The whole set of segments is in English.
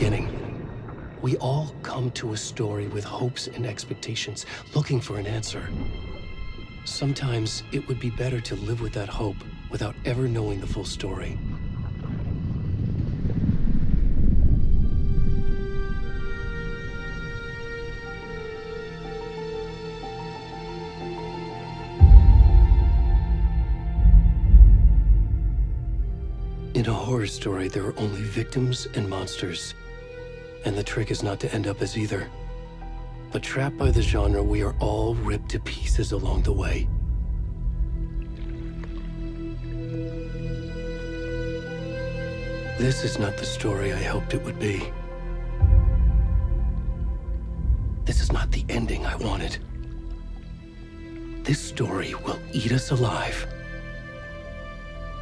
beginning. We all come to a story with hopes and expectations, looking for an answer. Sometimes it would be better to live with that hope without ever knowing the full story. In a horror story, there are only victims and monsters. And the trick is not to end up as either. But trapped by the genre, we are all ripped to pieces along the way. This is not the story I hoped it would be. This is not the ending I wanted. This story will eat us alive.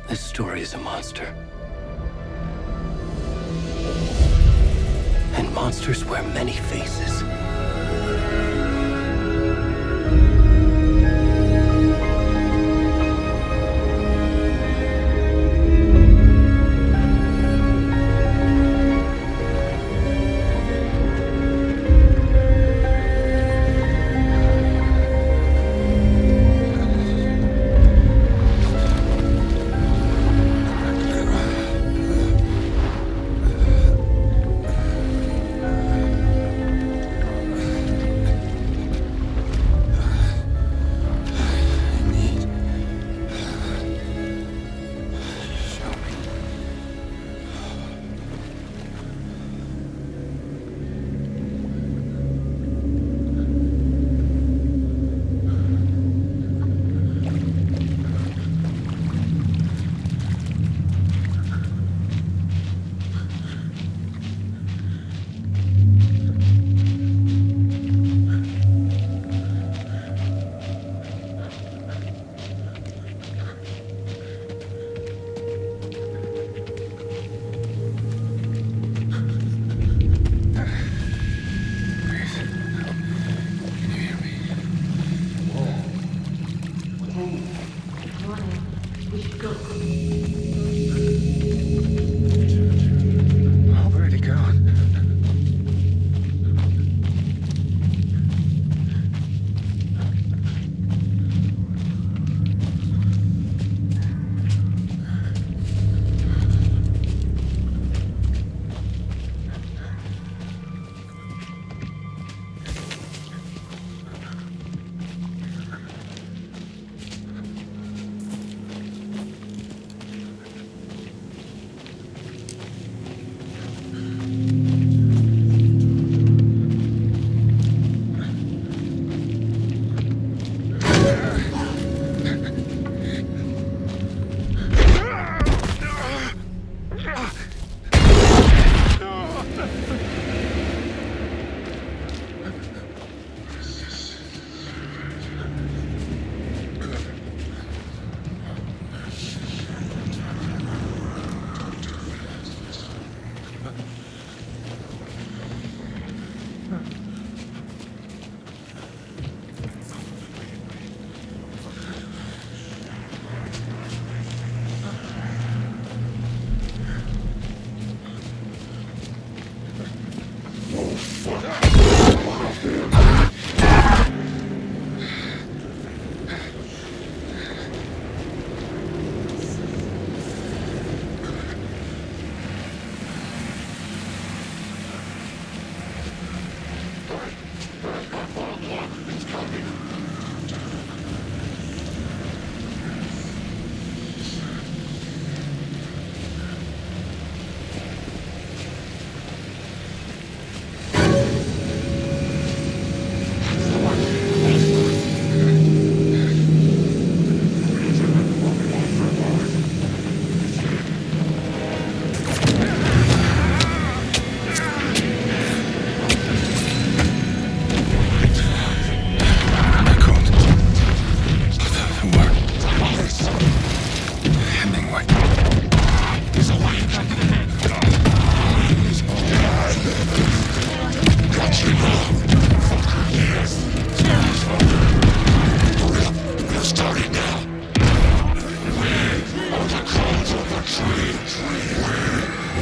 This story is a monster. And monsters wear many faces.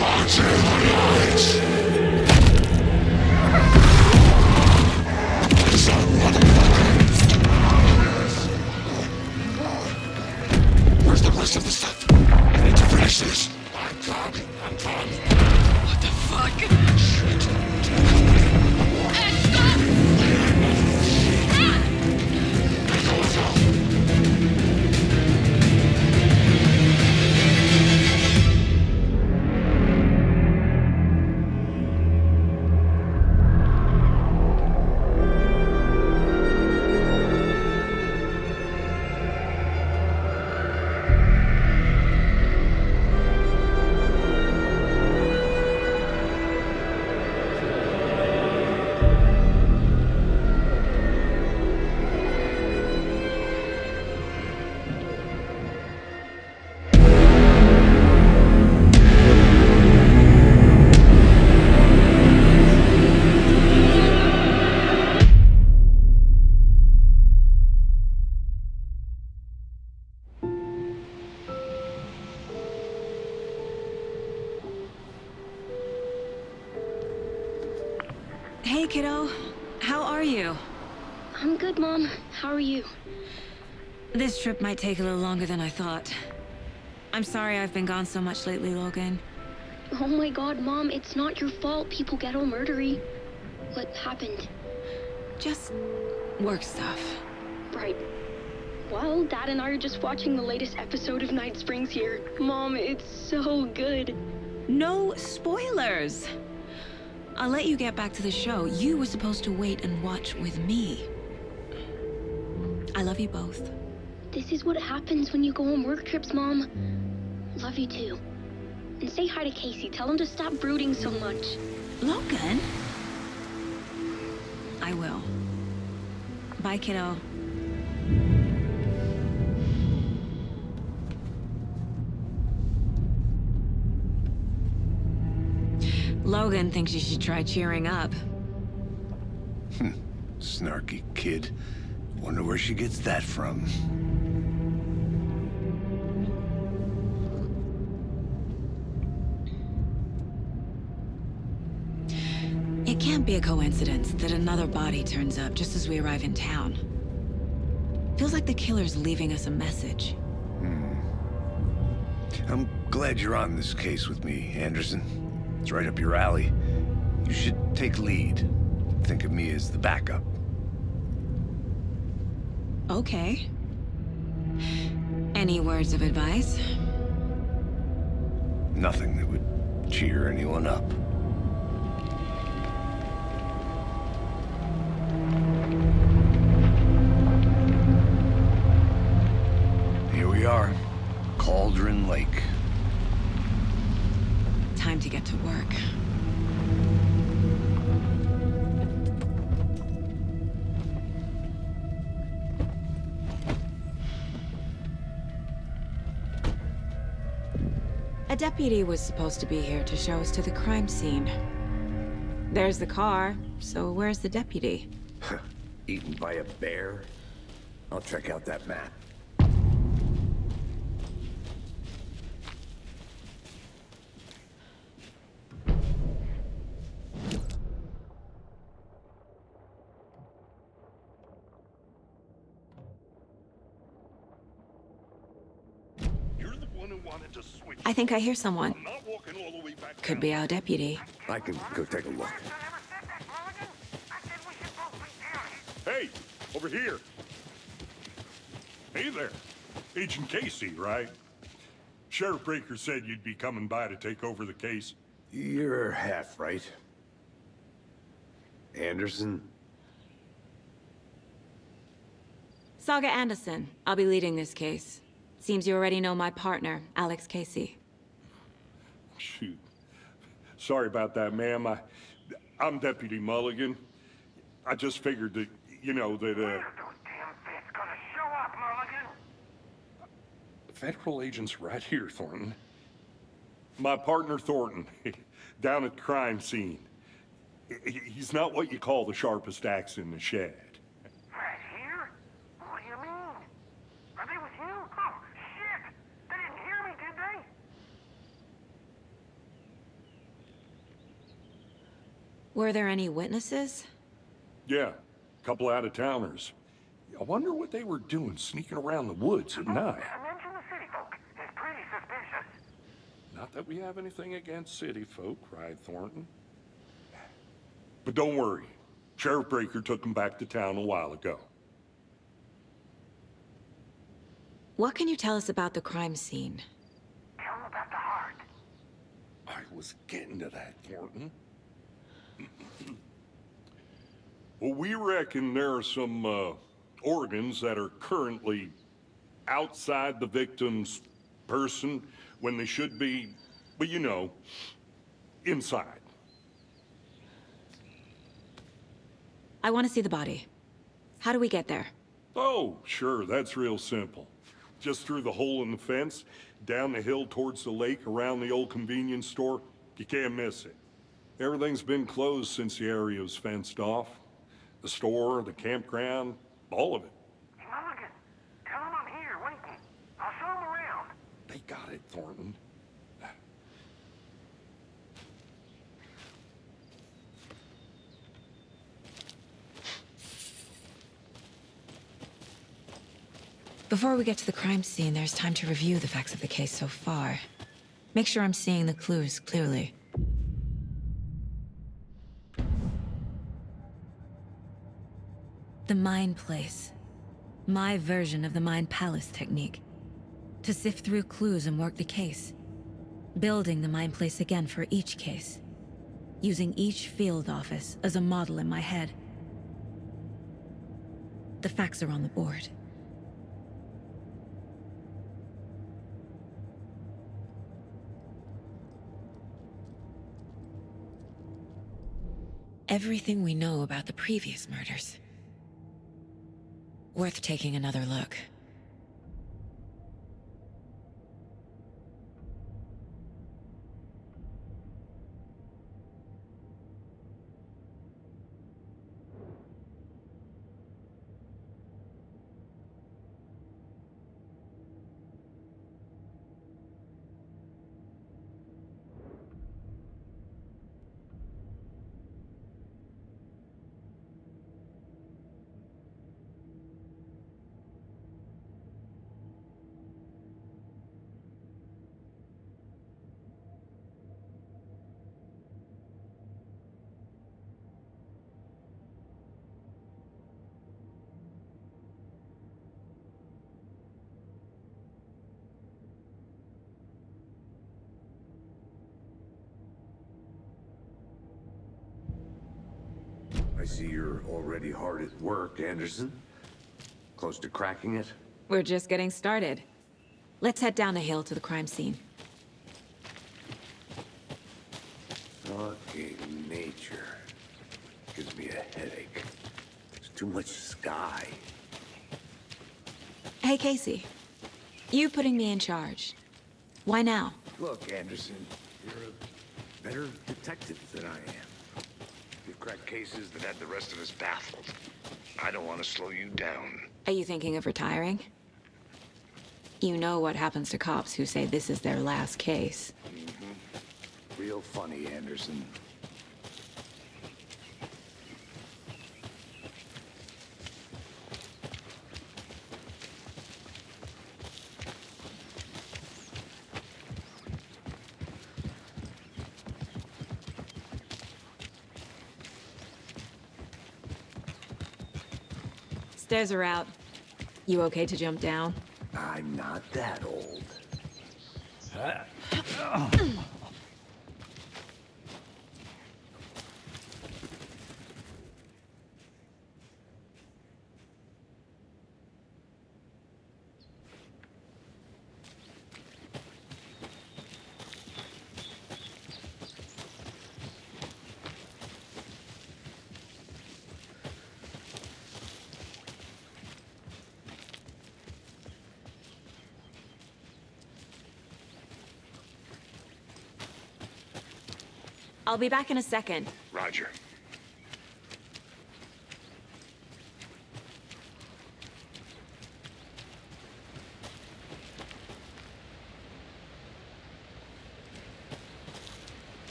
Watching the lights. What the fuck? Hey, kiddo. How are you? I'm good, Mom. How are you? This trip might take a little longer than I thought. I'm sorry I've been gone so much lately, Logan. Oh my god, Mom, it's not your fault people get all murdery. What happened? Just work stuff. Right. Well, Dad and I are just watching the latest episode of Night Springs here. Mom, it's so good. No spoilers! I'll let you get back to the show. You were supposed to wait and watch with me. I love you both. This is what happens when you go on work trips, Mom. Love you too. And say hi to Casey. Tell him to stop brooding so much. Logan? I will. Bye, kiddo. Logan thinks you should try cheering up. Snarky kid. Wonder where she gets that from. It can't be a coincidence that another body turns up just as we arrive in town. Feels like the killer's leaving us a message. I'm glad you're on this case with me, Anderson. It's right up your alley. You should take lead. Think of me as the backup. Okay. Any words of advice? Nothing that would cheer anyone up. Here we are. Cauldron Lake. Time to get to work. A deputy was supposed to be here to show us to the crime scene. There's the car, so where's the deputy? Eaten by a bear? I'll check out that map. I think I hear someone. Could be our deputy. I can go take a look. Hey, over here. Hey there. Agent Casey, right? Sheriff Breaker said you'd be coming by to take over the case. You're half right. Anderson? Saga Anderson. I'll be leading this case. Seems you already know my partner, Alex Casey. Shoot. Sorry about that, ma'am. I'm Deputy Mulligan. I just figured that, you know, that, Federal agents right here, Thornton. My partner, Thornton, down at the crime scene. He's not what you call the sharpest axe in the shed. Right here? What do you mean? Are they with you? Oh, shit! They didn't hear me, did they? Were there any witnesses? Yeah, a couple out-of-towners. I wonder what they were doing sneaking around the woods at night. I mentioned the city folk. It's pretty suspicious. Not Not that we have anything against city folk, right, Thornton? But don't worry. Sheriff Breaker took them back to town a while ago. What can you tell us about the crime scene? Tell him about the heart. I was getting to that, Thornton. Well, we reckon there are some organs that are currently outside the victim's person when they should be, but you know, inside. I want to see the body. How do we get there? Oh, sure, that's real simple. Just through the hole in the fence, down the hill towards the lake, around the old convenience store. You can't miss it. Everything's been closed since the area was fenced off. The store, the campground, all of it. Mulligan, tell him I'm here waiting. I'll show him around. They got it, Thornton. Before we get to the crime scene, there's time to review the facts of the case so far. Make sure I'm seeing the clues clearly. The Mind Place. My version of the Mind Palace technique. To sift through clues and work the case. Building the Mind Place again for each case. Using each field office as a model in my head. The facts are on the board. Everything we know about the previous murders. Worth taking another look. I see you're already hard at work, Anderson. Close to cracking it? We're just getting started. Let's head down the hill to the crime scene. Fucking nature. Gives me a headache. There's too much sky. Hey, Casey. You putting me in charge. Why now? Look, Anderson, you're a better detective than I am. You've cracked cases that had the rest of us baffled. I don't want to slow you down. Are you thinking of retiring? You know what happens to cops who say this is their last case. Real funny, Anderson. Stairs are out. You okay to jump down? I'm not that old. I'll be back in a second. Roger.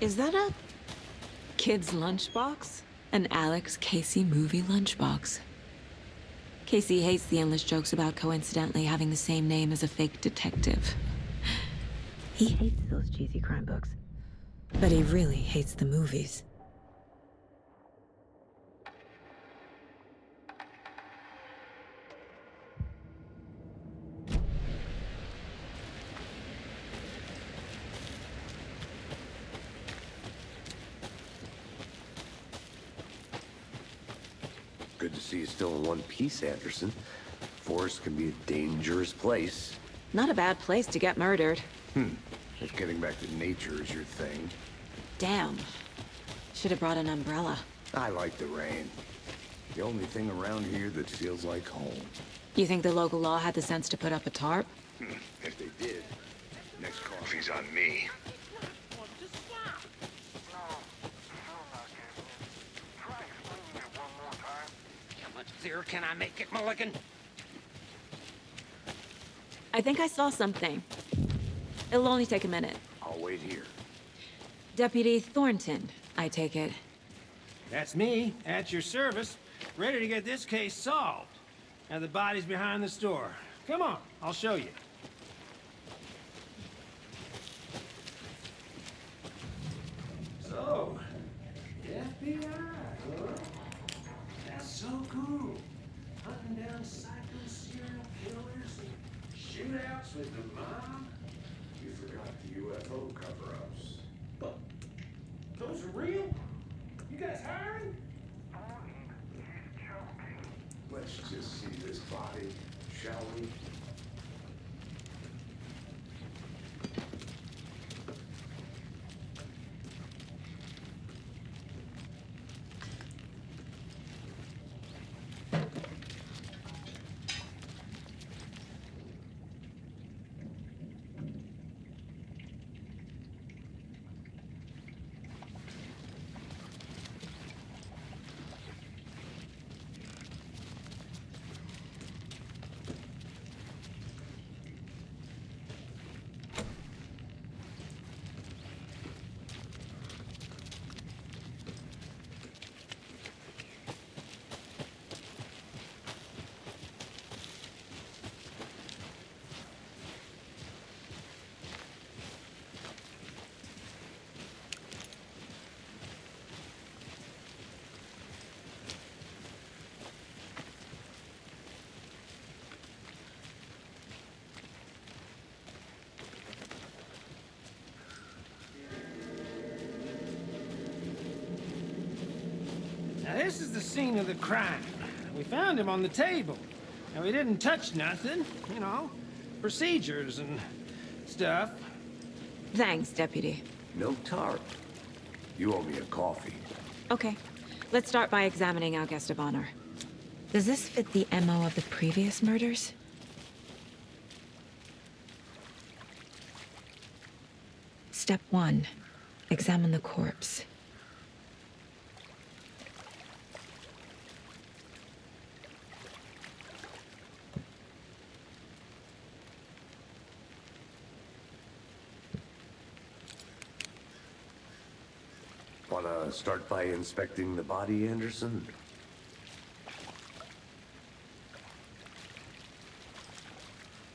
Is that a kid's lunchbox? An Alex Casey movie lunchbox. Casey hates the endless jokes about coincidentally having the same name as a fake detective. He hates those cheesy crime books. But he really hates the movies. Good to see you still in one piece, Anderson. Forest can be a dangerous place. Not a bad place to get murdered. If getting back to nature is your thing. Damn. Should have brought an umbrella. I like the rain. The only thing around here that feels like home. You think the local law had the sense to put up a tarp? If they did, next coffee's on me. How much clearer can I make it, Mulligan? I think I saw something. It'll only take a minute. I'll wait here. Deputy Thornton, I take it. That's me, at your service, ready to get this case solved. Now the body's behind the store. Come on, I'll show you. So, FBI, huh? That's so cool. Hunting down psycho serial killers and shootouts with the mob. You forgot the UFO cover-ups. But those are real? You guys hiring? Let's just see this body, shall we? Now this is the scene of the crime. We found him on the table. And we didn't touch nothing, you know, procedures and stuff. Thanks, Deputy. No tarp. You owe me a coffee. Okay, let's start by examining our guest of honor. Does this fit the MO of the previous murders? Step 1. Examine the corpse. Wanna start by inspecting the body, Anderson?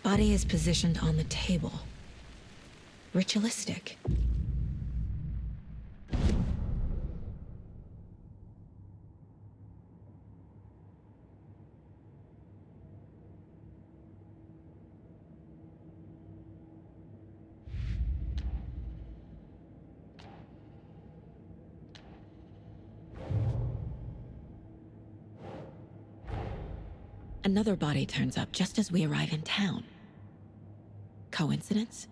Body is positioned on the table. Ritualistic. Another body turns up just as we arrive in town. Coincidence?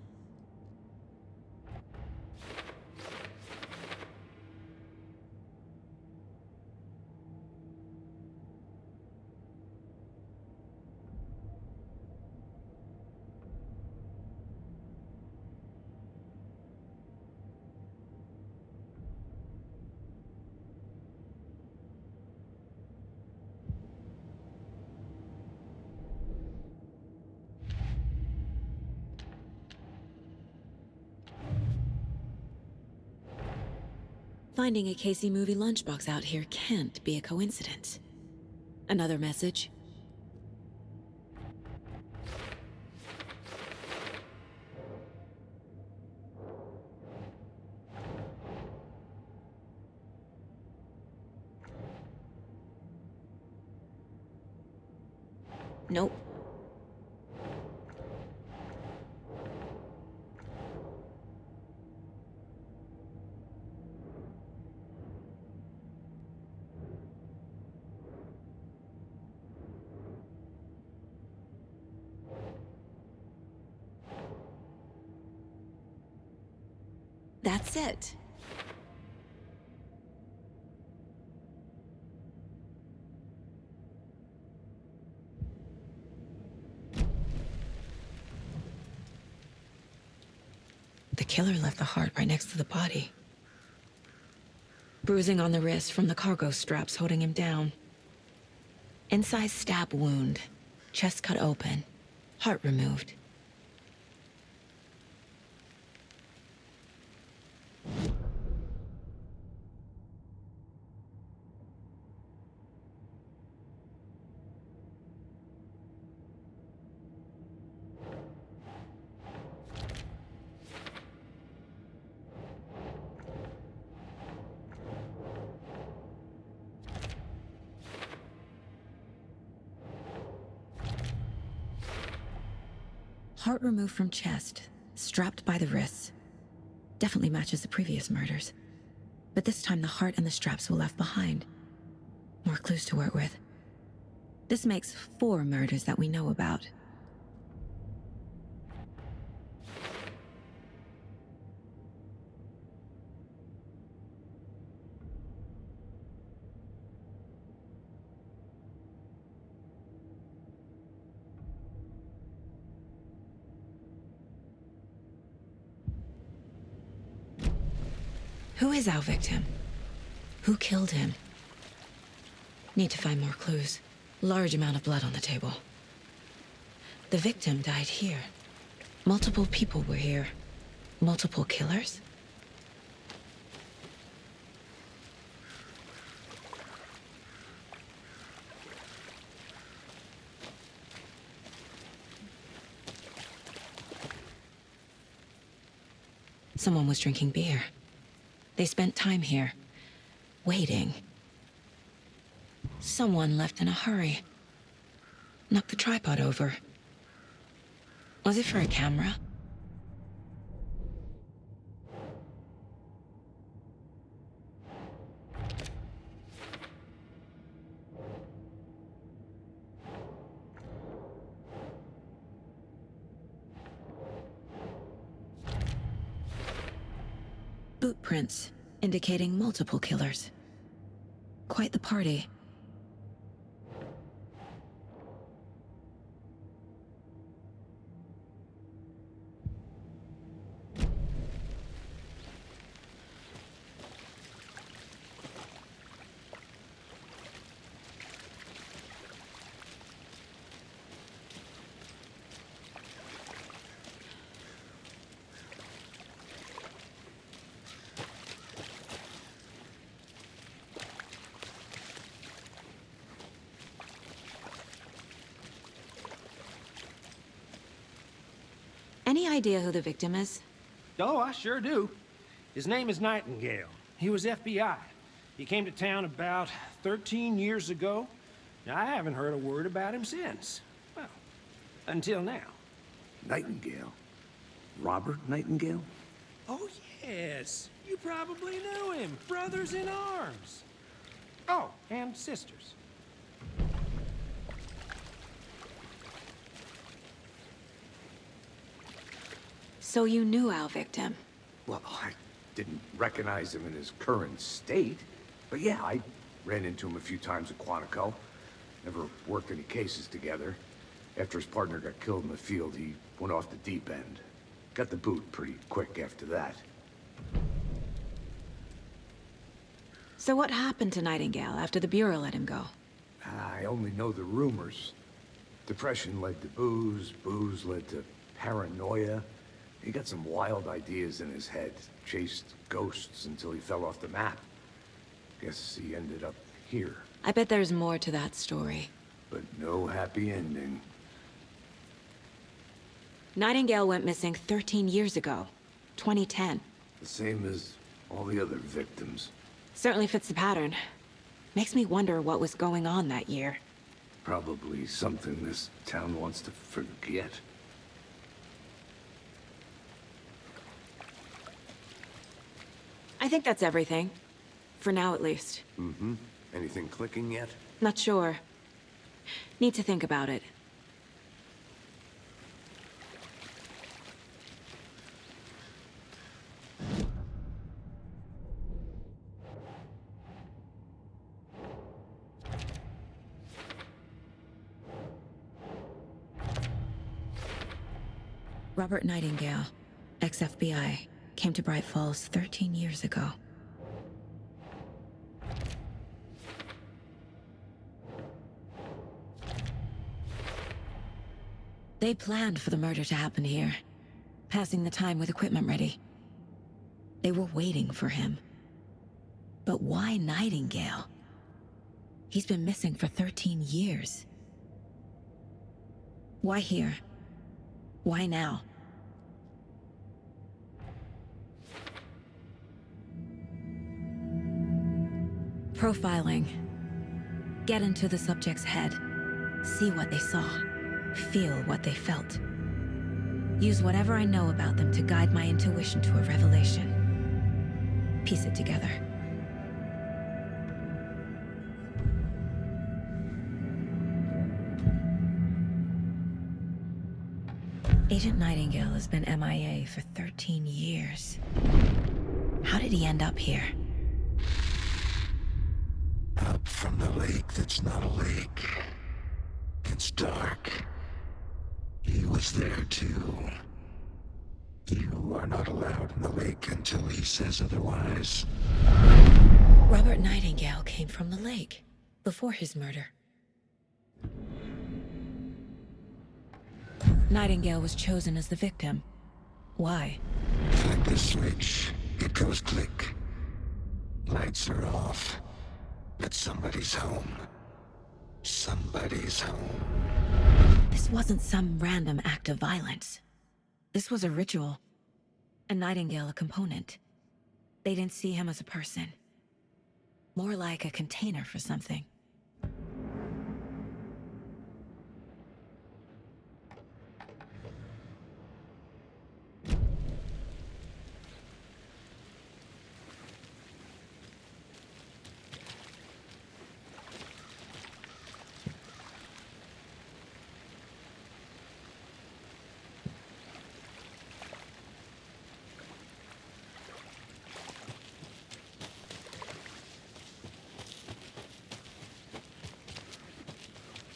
Finding a Casey movie lunchbox out here can't be a coincidence. Another message? Nope. That's it. The killer left the heart right next to the body. Bruising on the wrist from the cargo straps holding him down. Incised stab wound. Chest cut open. Heart removed. Heart removed from chest, strapped by the wrists. Definitely matches the previous murders. But this time the heart and the straps were left behind. More clues to work with. This makes 4 murders that we know about. Who is our victim? Who killed him? Need to find more clues. Large amount of blood on the table. The victim died here. Multiple people were here. Multiple killers? Someone was drinking beer. They spent time here, waiting. Someone left in a hurry. Knocked the tripod over. Was it for a camera? Boot prints, indicating multiple killers. Quite the party. Any idea who the victim is? Oh, I sure do. His name is Nightingale. He was FBI. He came to town about 13 years ago. Now, I haven't heard a word about him since. Well, until now. Nightingale? Robert Nightingale? Oh, yes. You probably knew him. Brothers in arms. Oh, and sisters. So you knew our victim? Well, I didn't recognize him in his current state. But yeah, I ran into him a few times at Quantico. Never worked any cases together. After his partner got killed in the field, he went off the deep end. Got the boot pretty quick after that. So what happened to Nightingale after the Bureau let him go? I only know the rumors. Depression led to booze, booze led to paranoia. He got some wild ideas in his head, chased ghosts until he fell off the map. Guess he ended up here, I bet there's more to that story. but no happy ending. Nightingale went missing 13 years ago. 2010. The same as all the other victims. Certainly fits the pattern. Makes me wonder what was going on that year. Probably something this town wants to forget. I think that's everything. For now, at least. Mm-hmm. Anything clicking yet? Not sure. Need to think about it. Robert Nightingale, ex-FBI, came to Bright Falls 13 years ago. They planned for the murder to happen here, passing the time with equipment ready. They were waiting for him. But why Nightingale? He's been missing for 13 years. Why here? Why now? Profiling. Get into the subject's head. See what they saw. Feel what they felt. Use whatever I know about them to guide my intuition to a revelation. Piece it together. Agent Nightingale has been MIA for 13 years. How did he end up here? Up from the lake that's not a lake. It's dark. He was there too. You are not allowed in the lake until he says otherwise. Robert Nightingale came from the lake, before his murder. Nightingale was chosen as the victim. Why? Flick the switch, it goes click. Lights are off. But somebody's home. Somebody's home. This wasn't some random act of violence. This was a ritual. And Nightingale a component. They didn't see him as a person. More like a container for something.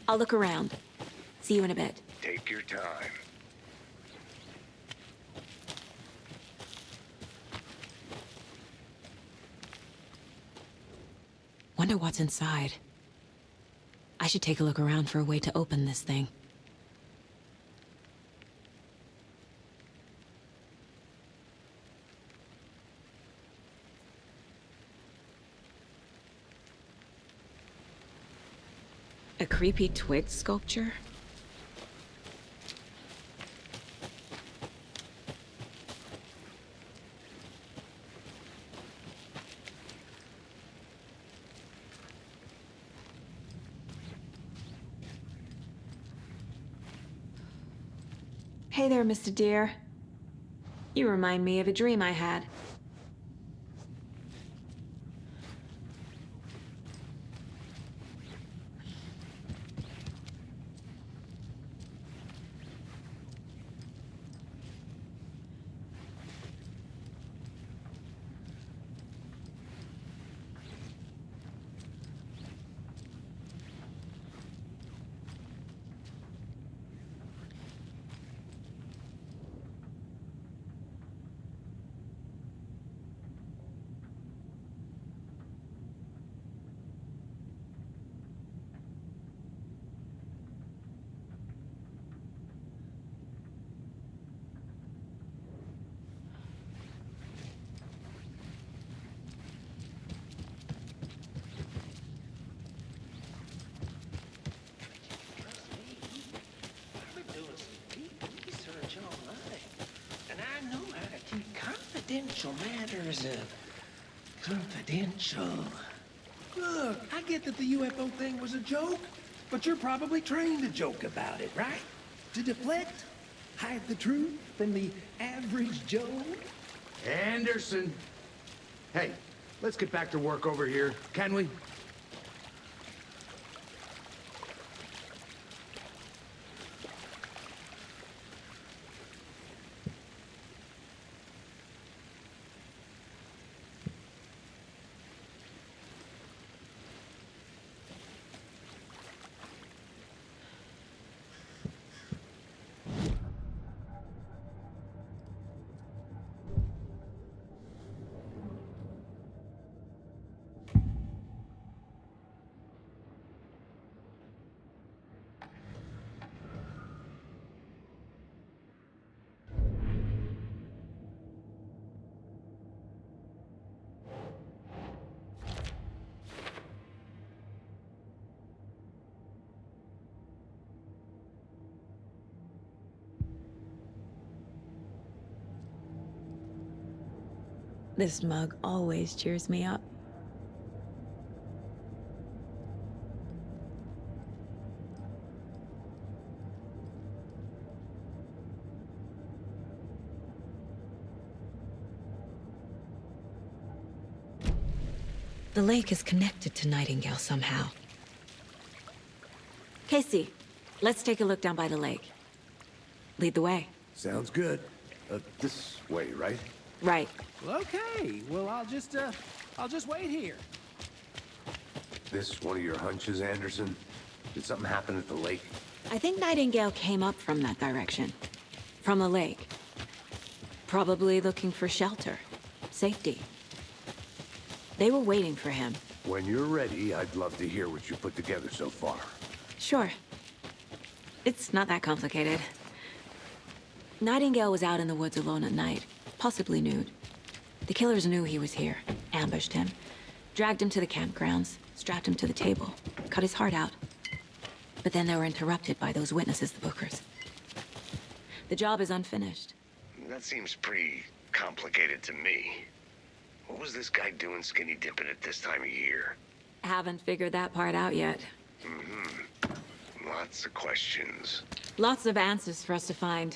I'll look around. See you in a bit. Take your time. Wonder what's inside. I should take a look around for a way to open this thing. A creepy twig sculpture? Hey there, Mr. Deer. You remind me of a dream I had. confidential matters confidential. Look, I get that the UFO thing was a joke, but you're probably trained to joke about it, right? To deflect? Hide the truth from the average Joe? Anderson! Hey, let's get back to work over here, can we? This mug always cheers me up. The lake is connected to Nightingale somehow. Casey, let's take a look down by the lake. Lead the way. Sounds good. This way, right? Right. Well, okay. Well, I'll just wait here. This one of your hunches, Anderson? Did something happen at the lake? I think Nightingale came up from that direction. From the lake. Probably looking for shelter. Safety. They were waiting for him. When you're ready, I'd love to hear what you put together so far. Sure. It's not that complicated. Nightingale was out in the woods alone at night, possibly nude. The killers knew he was here, ambushed him, dragged him to the campgrounds, strapped him to the table, cut his heart out. But then they were interrupted by those witnesses, the Bookers. The job is unfinished. That seems pretty complicated to me. What was this guy doing skinny dipping at this time of year? Haven't figured that part out yet. Lots of questions. Lots of answers for us to find.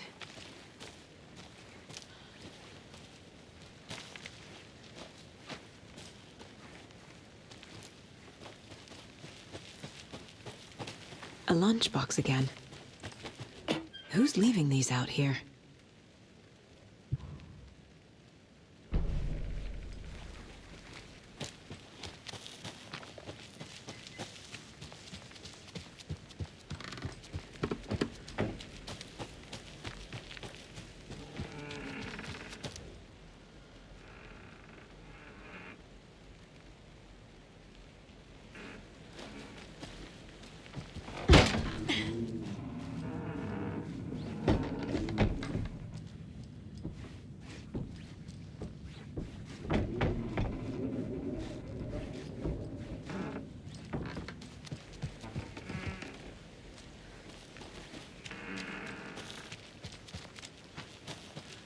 A lunchbox again. Who's leaving these out here?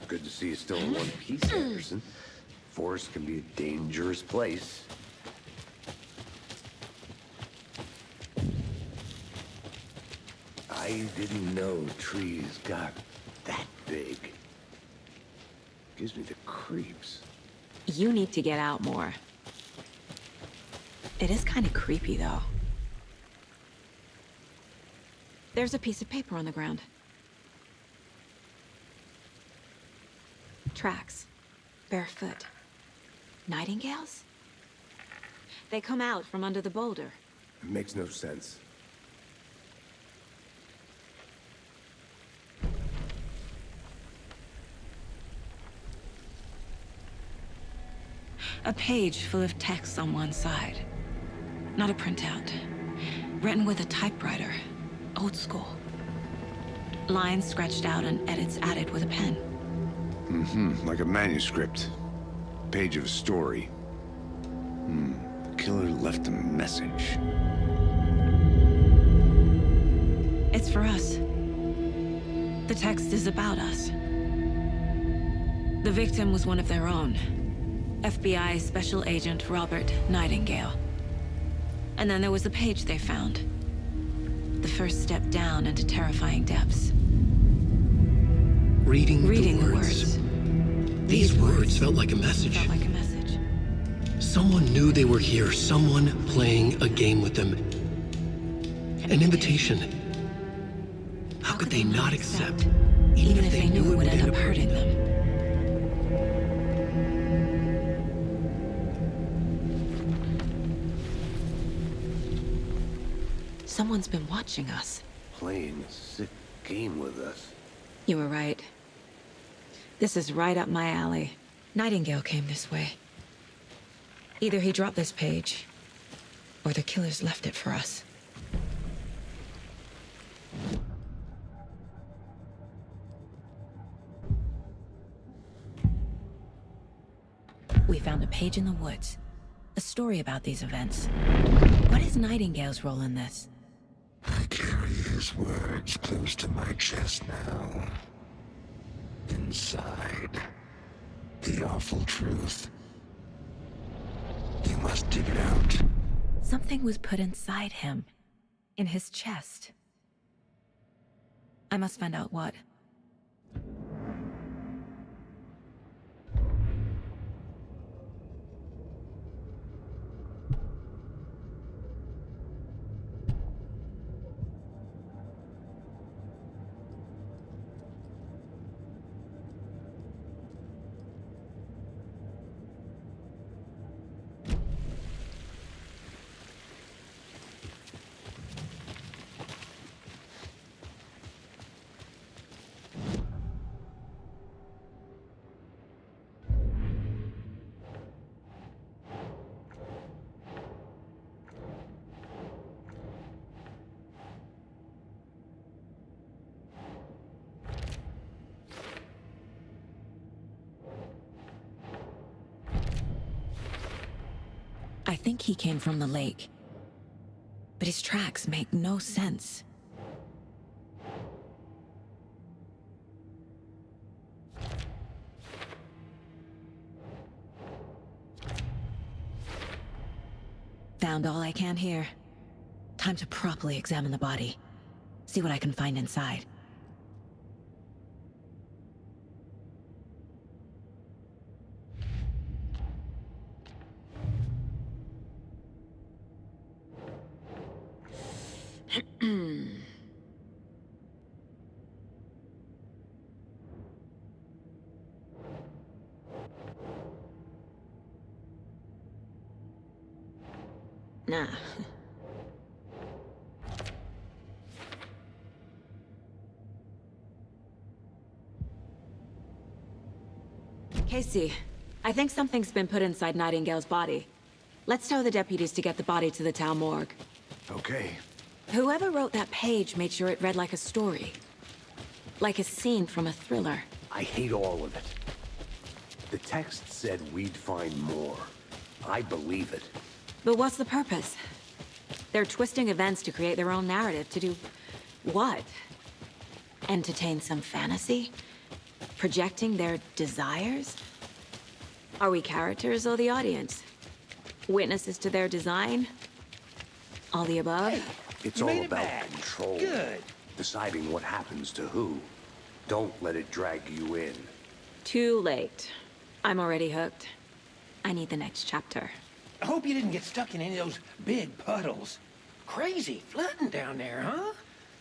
Good to see you still in one piece, Anderson. Forest can be a dangerous place. I didn't know trees got that big. Gives me the creeps. You need to get out more. It is kind of creepy, though. There's a piece of paper on the ground. Tracks. Barefoot. Nightingales? They come out from under the boulder. It makes no sense. A page full of text on one side. Not a printout. Written with a typewriter. Old school. Lines scratched out and edits added with a pen. Like a manuscript. Page of a story. The killer left a message. It's for us. The text is about us. The victim was one of their own. FBI Special Agent Robert Nightingale. And then there was the page they found. The first step down into terrifying depths. Reading the the words. These words felt like a message. Felt like a message. Someone knew they were here, someone playing a game with them. An invitation. How could they not accept, even if they knew it would end up hurting them? Someone's been watching us. Playing a sick game with us. You were right. This is right up my alley. Nightingale came this way. Either he dropped this page, or the killers left it for us. We found a page in the woods. A story about these events. What is Nightingale's role in this? I carry his words close to my chest now. Inside, the awful truth. You must dig it out. Something was put inside him. In his chest. I must find out what. I think he came from the lake. But his tracks make no sense. Found all I can here. Time to properly examine the body. See what I can find inside. Nah. Casey, I think something's been put inside Nightingale's body. Let's tell the deputies to get the body to the town morgue. Okay. Whoever wrote that page made sure it read like a story. Like a scene from a thriller. I hate all of it. The text said we'd find more. I believe it. But what's the purpose? They're twisting events to create their own narrative. To do what? Entertain some fantasy? Projecting their desires? Are we characters or the audience? Witnesses to their design? All the above? It's You all made it about back. control. Good. Deciding what happens to who. Don't let it drag you in. Too late. I'm already hooked. I need the next chapter. I hope you didn't get stuck in any of those big puddles. Crazy flooding down there, huh?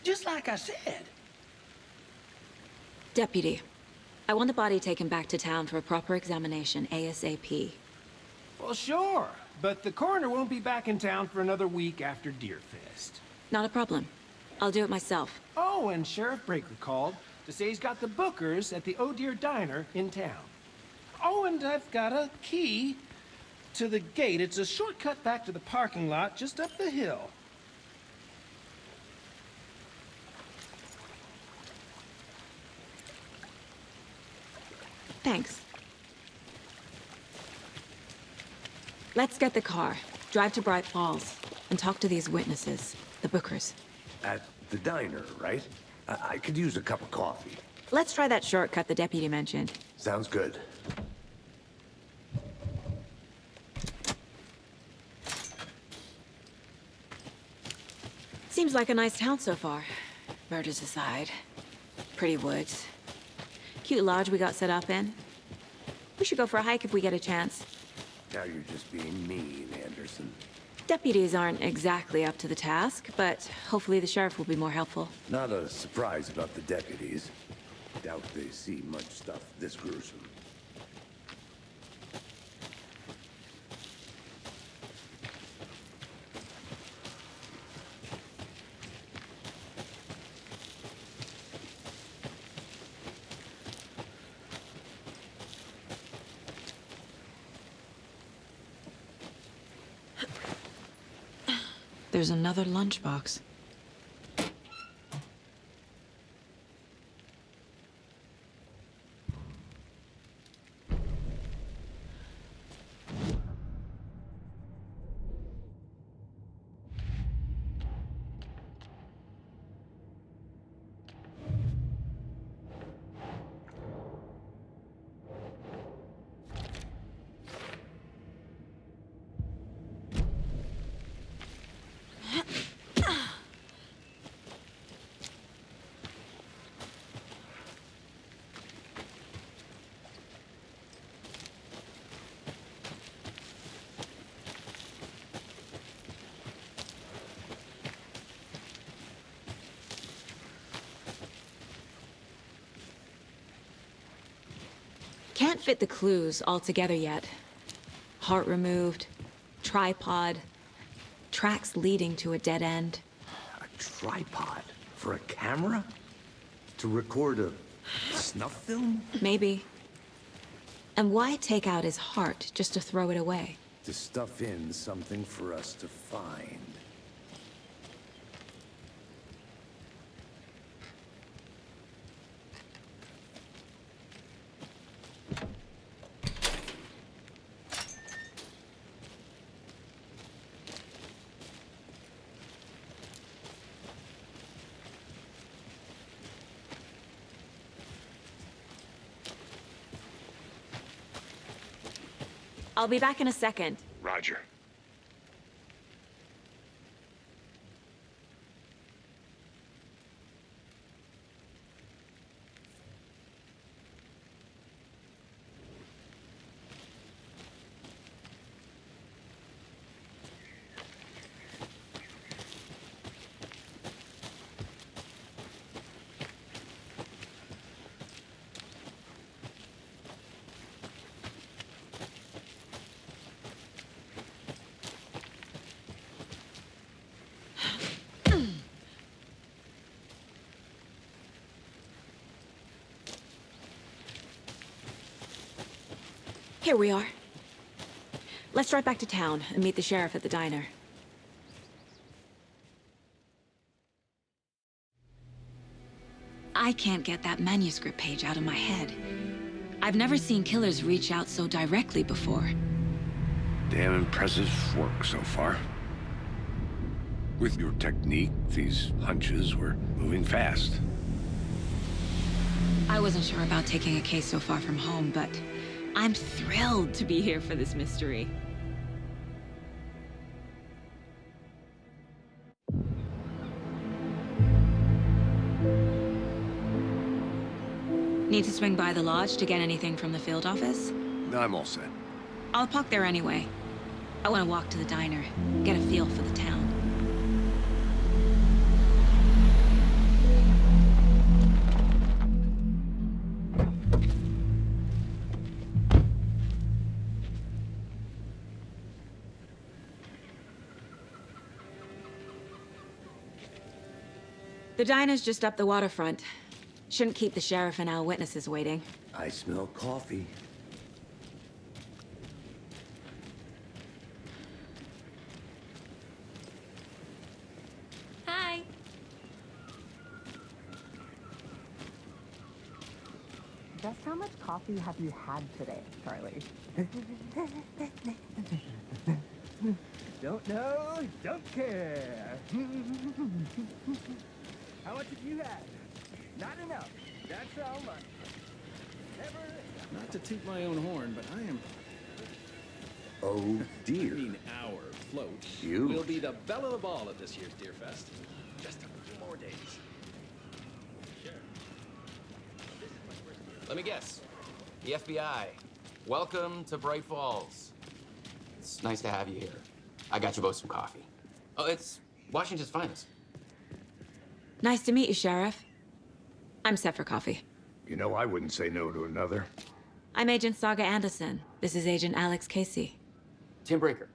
Just like I said. Deputy, I want the body taken back to town for a proper examination, ASAP. Well, sure. But the coroner won't be back in town for another week after Deerfest. Not a problem. I'll do it myself. Oh, and Sheriff Breaker called to say he's got the Bookers at the Oh Deer Diner in town. Oh, and I've got a key to the gate. It's a shortcut back to the parking lot just up the hill. Thanks. Let's get the car, drive to Bright Falls, and talk to these witnesses, the Bookers. At the diner, right? I could use a cup of coffee. Let's try that shortcut the deputy mentioned. Sounds good. Seems like a nice town so far. Murders aside. Pretty woods. Cute lodge we got set up in. We should go for a hike if we get a chance. Now you're just being mean, Anderson. Deputies aren't exactly up to the task, but hopefully the sheriff will be more helpful. Not a surprise about the deputies. Doubt they see much stuff this gruesome. There's another lunchbox. Can't fit the clues all together yet. Heart removed, tripod, tracks leading to a dead end. A tripod? For a camera? To record a snuff film? Maybe. And why take out his heart just to throw it away? To stuff in something for us to find. I'll be back in a second. Roger. Here we are. Let's drive back to town and meet the sheriff at the diner. I can't get that manuscript page out of my head. I've never seen killers reach out so directly before. Damn impressive work so far. With your technique, these hunches were moving fast. I wasn't sure about taking a case so far from home, but I'm thrilled to be here for this mystery. Need to swing by the lodge to get anything from the field office? No, I'm all set. I'll park there anyway. I want to walk to the diner, get a feel for the town. The diner's just up the waterfront. Shouldn't keep the sheriff and our witnesses waiting. I smell coffee. Hi. Just how much coffee have you had today, Charlie? Don't know, don't care. How much have you had? Not enough. That's how much. Not to toot my own horn, but I am... Oh, dear. I mean, our float You? will be the belle of the ball at this year's Deer Fest. Just a few more days. Sure. Let me guess. The FBI. Welcome to Bright Falls. It's nice to have you here. I got you both some coffee. Oh, it's Washington's finest. Nice to meet you, Sheriff. I'm set for coffee. You know, I wouldn't say no to another. I'm Agent Saga Anderson. This is Agent Alex Casey. Tim Breaker.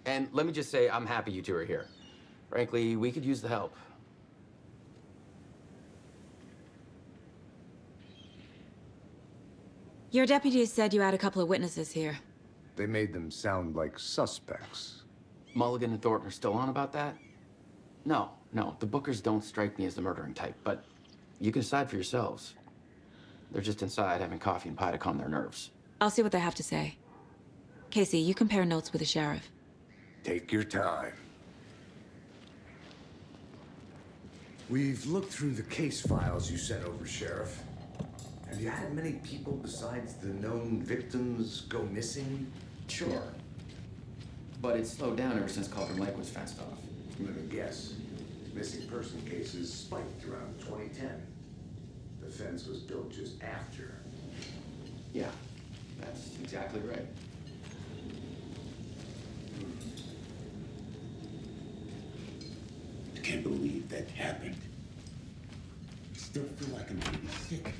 And let me just say, I'm happy you two are here. Frankly, we could use the help. Your deputies said you had a couple of witnesses here. They made them sound like suspects. Mulligan and Thornton are still on about that? No, the Bookers don't strike me as the murdering type, but you can decide for yourselves. They're just inside having coffee and pie to calm their nerves. I'll see what they have to say. Casey, you compare notes with the sheriff. Take your time. We've looked through the case files you sent over, Sheriff. Have you had many people besides the known victims go missing? Sure. But it's slowed down ever since Cauldron Lake was fenced off. Let me guess. Missing person cases spiked around 2010. The fence was built just after. Yeah, that's exactly right. I can't believe that happened. I still feel like I'm getting sick.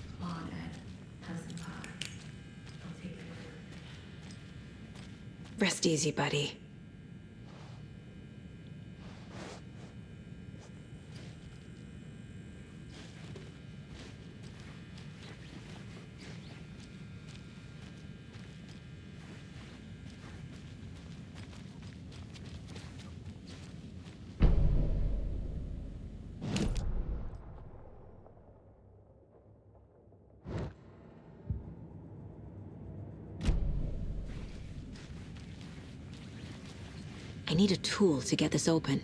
Rest easy, buddy. I need a tool to get this open.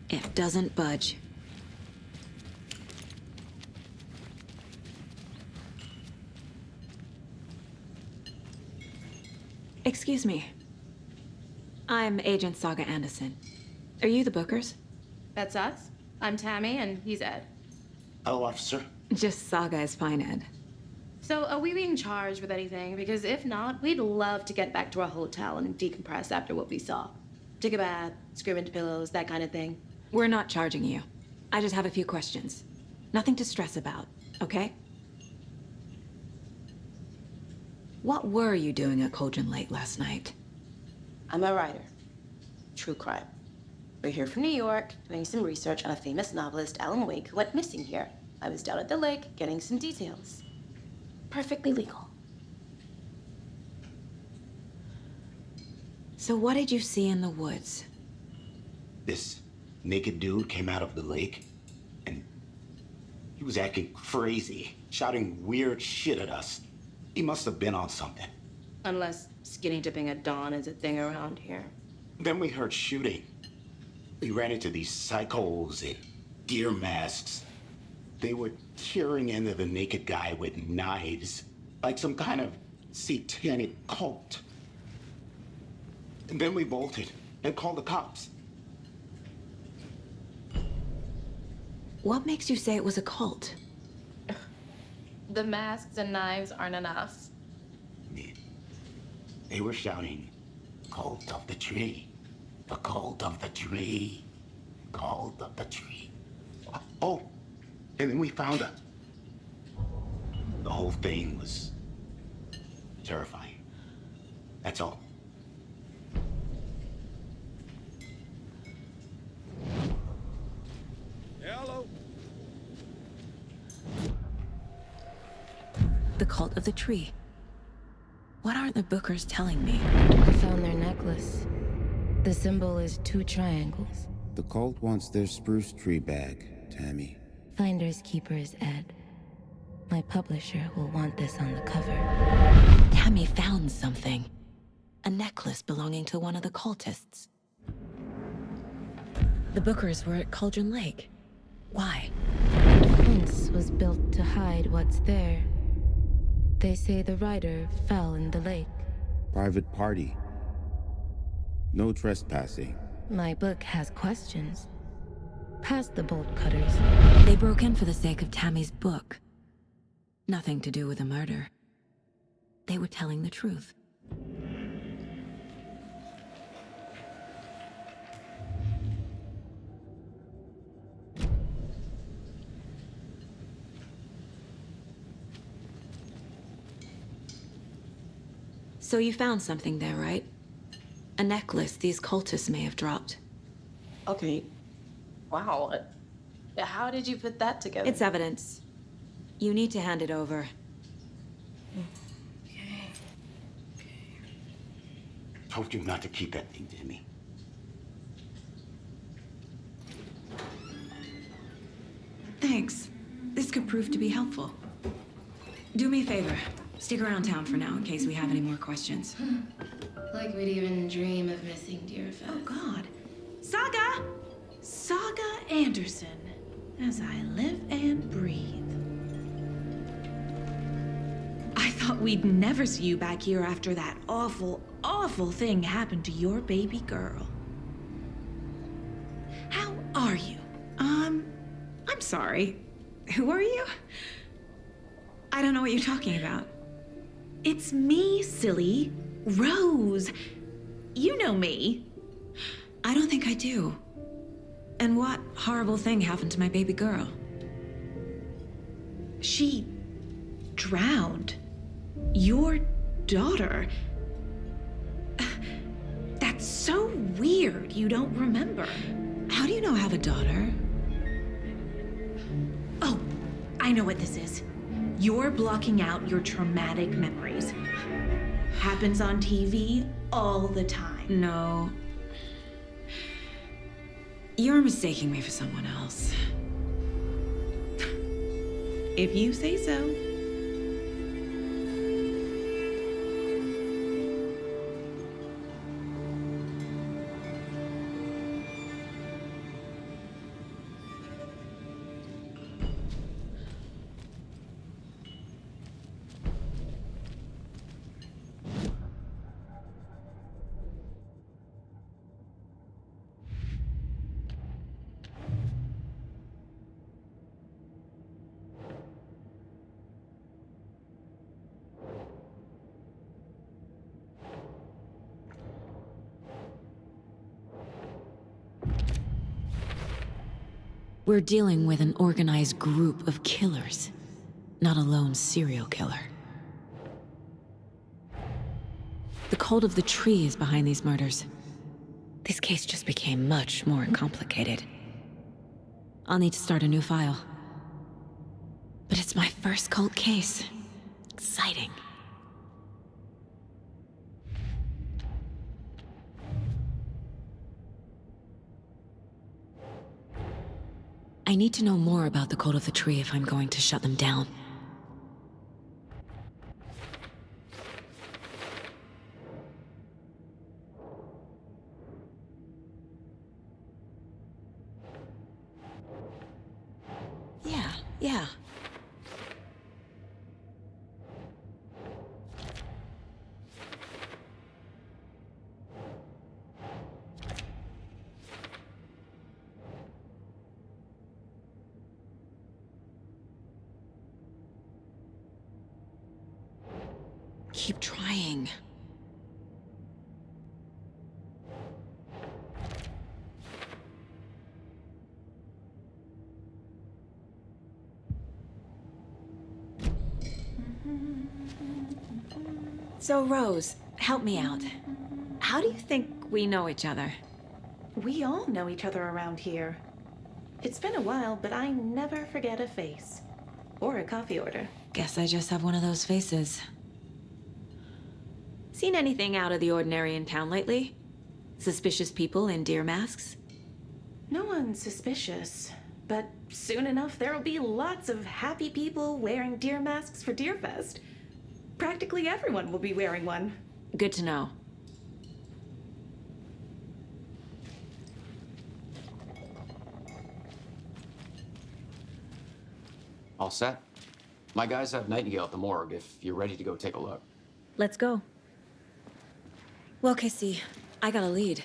It doesn't budge. Excuse me. I'm Agent Saga Anderson. Are you the Bookers? That's us. I'm Tammy, and he's Ed. Hello, officer. Just Saga is fine, Ed. So, are we being charged with anything? Because if not, we'd love to get back to our hotel and decompress after what we saw. Take a bath, scream into pillows, that kind of thing. We're not charging you. I just have a few questions. Nothing to stress about, okay? What were you doing at Cauldron Lake last night? I'm a writer. True crime. We're here from New York, doing some research on a famous novelist, Alan Wake, who went missing here. I was down at the lake, getting some details. Perfectly legal. So what did you see in the woods? This naked dude came out of the lake, and he was acting crazy, shouting weird shit at us. He must have been on something. Unless skinny dipping at dawn is a thing around here. Then we heard shooting. We ran into these psychos in deer masks. They were tearing into the naked guy with knives, like some kind of satanic cult. And then we bolted and called the cops. What makes you say it was a cult? The masks and knives aren't enough. They were shouting, "Cult of the tree, the cult of the tree, cult of the tree." Oh, and then we found her. The whole thing was terrifying. That's all. Hello. The cult of the tree. What aren't the Bookers telling me? I found their necklace. The symbol is 2 triangles. The cult wants their spruce tree back, Tammy. Finders keepers, Ed. My publisher will want this on the cover. Tammy found something. A necklace belonging to one of the cultists. The Bookers were at Cauldron Lake. Why? The fence was built to hide what's there. They say the rider fell in the lake. Private party. No trespassing. My book has questions. Past the bolt cutters. They broke in for the sake of Tammy's book. Nothing to do with a murder. They were telling the truth. So you found something there, right? A necklace these cultists may have dropped. Okay. Wow. How did you put that together? It's evidence. You need to hand it over. Told you not to keep that thing, Jimmy. Thanks. This could prove to be helpful. Do me a favor. Stick around town for now in case we have any more questions. Like we'd even dream of missing Deerfest. Oh, God. Saga! Saga Anderson. As I live and breathe. I thought we'd never see you back here after that awful, awful thing happened to your baby girl. How are you? I'm sorry. Who are you? I don't know what you're talking about. It's me, silly. Rose. You know me. I don't think I do. And what horrible thing happened to my baby girl? She drowned. Your daughter. That's so weird you don't remember. How do you know I have a daughter? Oh, I know what this is. You're blocking out your traumatic memories. Happens on TV all the time. No. You're mistaking me for someone else. If you say so. We're dealing with an organized group of killers, not a lone serial killer. The cult of the tree is behind these murders. This case just became much more complicated. I'll need to start a new file. But it's my first cult case. Exciting. I need to know more about the Cult of the Tree if I'm going to shut them down. Yeah. Keep trying. So, Rose, help me out. How do you think we know each other? We all know each other around here. It's been a while, but I never forget a face. Or a coffee order. Guess I just have one of those faces. Seen anything out of the ordinary in town lately? Suspicious people in deer masks? No one's suspicious. But soon enough, there'll be lots of happy people wearing deer masks for Deerfest. Practically everyone will be wearing one. Good to know. All set? My guys have Nightingale at the morgue if you're ready to go take a look. Let's go. Well, Casey, I got a lead.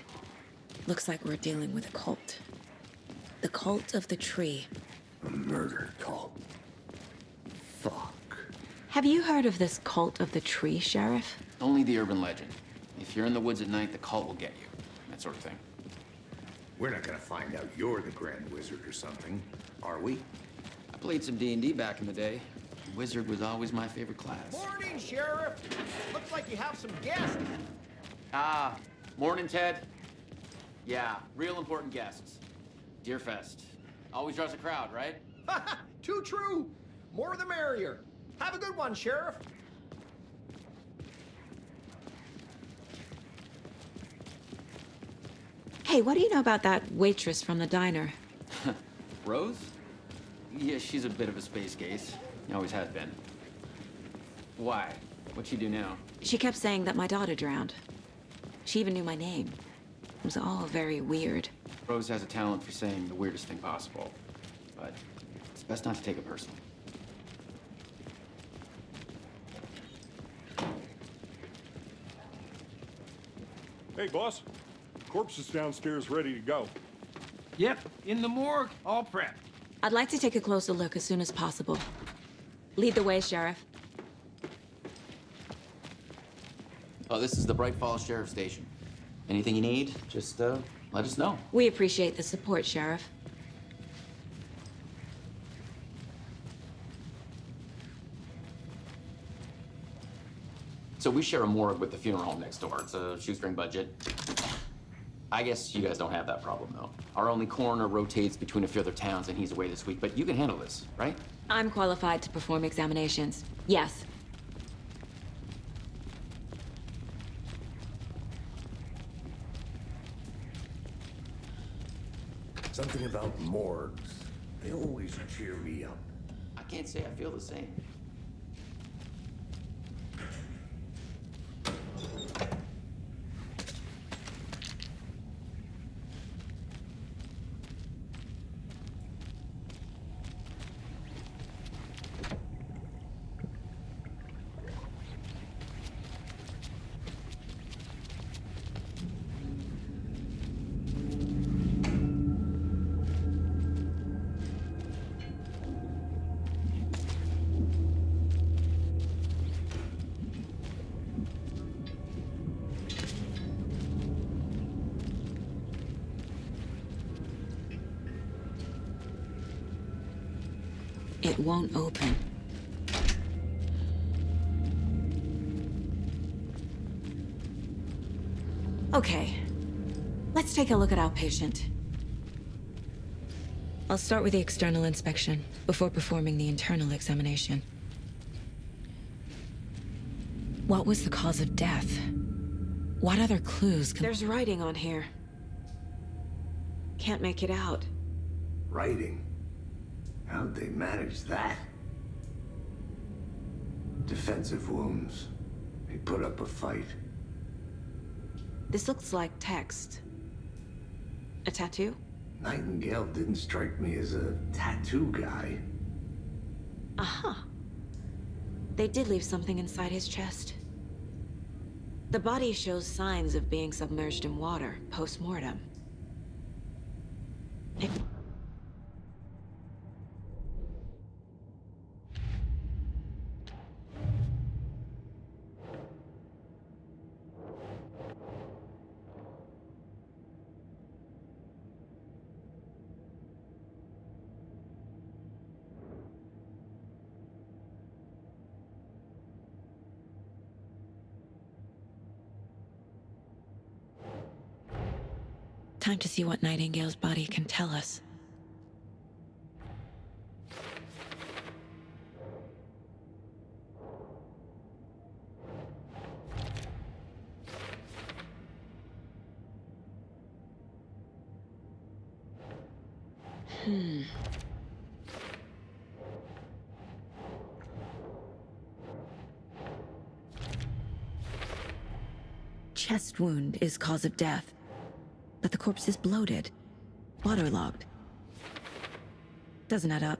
Looks like we're dealing with a cult. The cult of the tree. A murder cult. Fuck. Have you heard of this cult of the tree, Sheriff? Only the urban legend. If you're in the woods at night, the cult will get you. That sort of thing. We're not gonna find out you're the Grand Wizard or something, are we? I played some D&D back in the day. Wizard was always my favorite class. Morning, Sheriff. Looks like you have some guests. Ah, morning, Ted. Yeah, real important guests. Deerfest. Always draws a crowd, right? Too true. More the merrier. Have a good one, Sheriff. Hey, what do you know about that waitress from the diner? Rose? Yeah, she's a bit of a space case. Always has been. Why? What'd she do now? She kept saying that my daughter drowned. She even knew my name. It was all very weird. Rose has a talent for saying the weirdest thing possible. But it's best not to take it personally. Hey, boss. Corpse is downstairs ready to go. Yep, in the morgue, all prepped. I'd like to take a closer look as soon as possible. Lead the way, Sheriff. Oh, this is the Bright Falls Sheriff Station. Anything you need, just let us know. We appreciate the support, Sheriff. So we share a morgue with the funeral home next door. It's a shoestring budget. I guess you guys don't have that problem, though. Our only coroner rotates between a few other towns, and he's away this week. But you can handle this, right? I'm qualified to perform examinations. Yes. Something about morgues. They always cheer me up. I can't say I feel the same. It won't open. Okay. Let's take a look at our patient. I'll start with the external inspection before performing the internal examination. What was the cause of death? What other clues can... There's writing on here. Can't make it out. Writing? How'd they manage that? Defensive wounds. They put up a fight. This looks like text. A tattoo? Nightingale didn't strike me as a tattoo guy. Aha. They did leave something inside his chest. The body shows signs of being submerged in water post-mortem. Time to see what Nightingale's body can tell us. Chest wound is cause of death, but the corpse is bloated, waterlogged. Doesn't add up.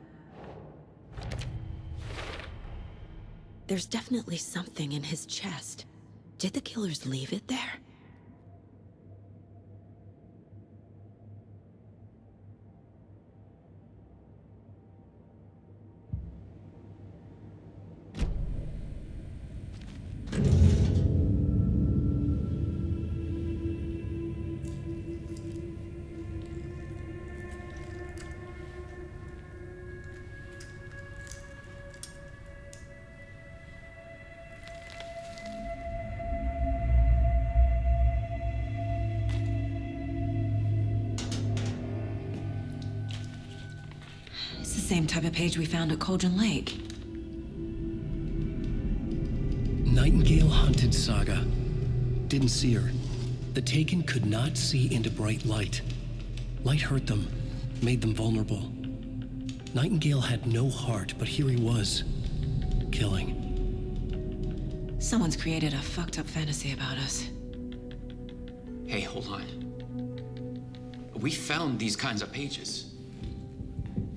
There's definitely something in his chest. Did the killers leave it there? It's the same type of page we found at Cauldron Lake. Nightingale hunted Saga. Didn't see her. The Taken could not see into bright light. Light hurt them, made them vulnerable. Nightingale had no heart, but here he was, killing. Someone's created a fucked up fantasy about us. Hey, hold on. We found these kinds of pages.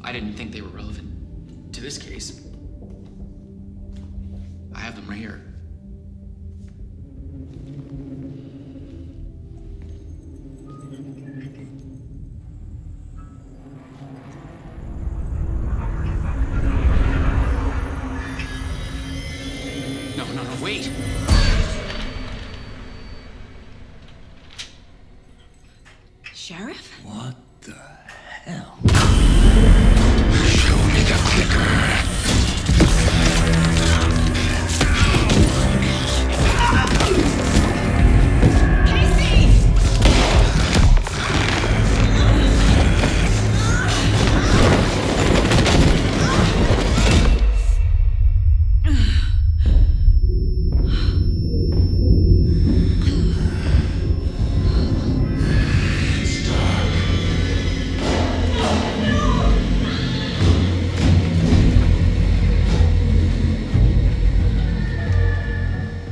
I didn't think they were relevant to this case. I have them right here. No, wait! Sheriff? What the hell? Show me the clicker.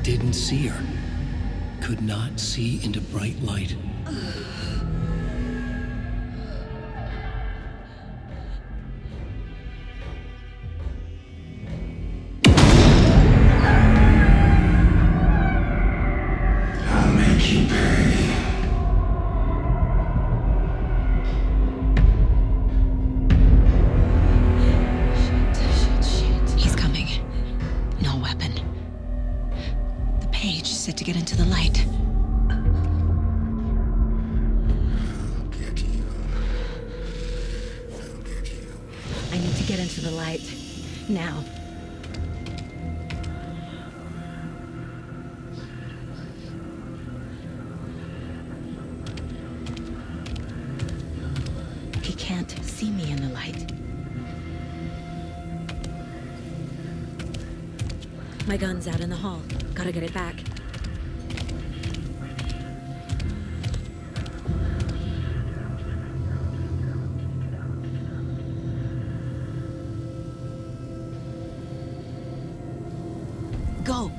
Didn't see her. Could not see into bright light. I'll make you pay. He's coming. No weapon. The page said to get into the light. I need to get into the light. Now. He can't see me in the light. My gun's out in the hall. Gotta get it back. Go!